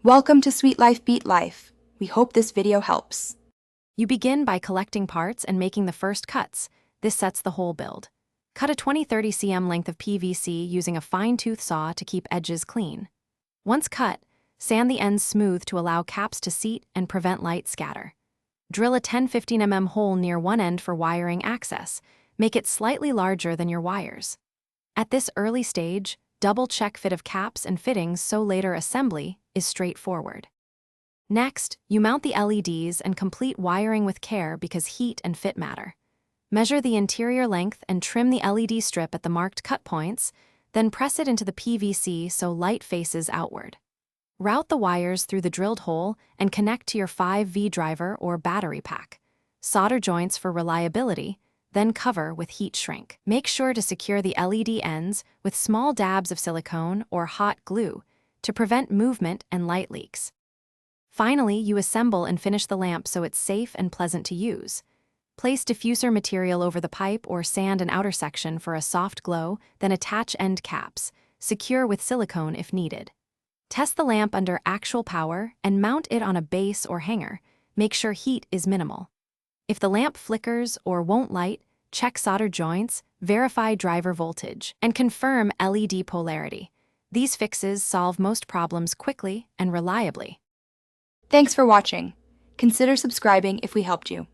Welcome to Sweet Life Beat Life. We hope this video helps. You begin by collecting parts and making the first cuts. This sets the whole build. Cut a 20-30 cm length of PVC using a fine-tooth saw to keep edges clean. Once cut, sand the ends smooth to allow caps to seat and prevent light scatter. Drill a 10-15 mm hole near one end for wiring access. Make it slightly larger than your wires. At this early stage, double-check fit of caps and fittings so later assembly is straightforward. Next, you mount the LEDs and complete wiring with care because heat and fit matter. Measure the interior length and trim the LED strip at the marked cut points, then press it into the PVC so light faces outward. Route the wires through the drilled hole and connect to your 5V driver or battery pack. Solder joints for reliability, then cover with heat shrink. Make sure to secure the LED ends with small dabs of silicone or hot glue to prevent movement and light leaks. Finally, you assemble and finish the lamp so it's safe and pleasant to use. Place diffuser material over the pipe or sand an outer section for a soft glow, then attach end caps, secure with silicone if needed. Test the lamp under actual power and mount it on a base or hanger. Make sure heat is minimal. If the lamp flickers or won't light, check solder joints, verify driver voltage, and confirm LED polarity. These fixes solve most problems quickly and reliably. Thanks for watching. Consider subscribing if we helped you.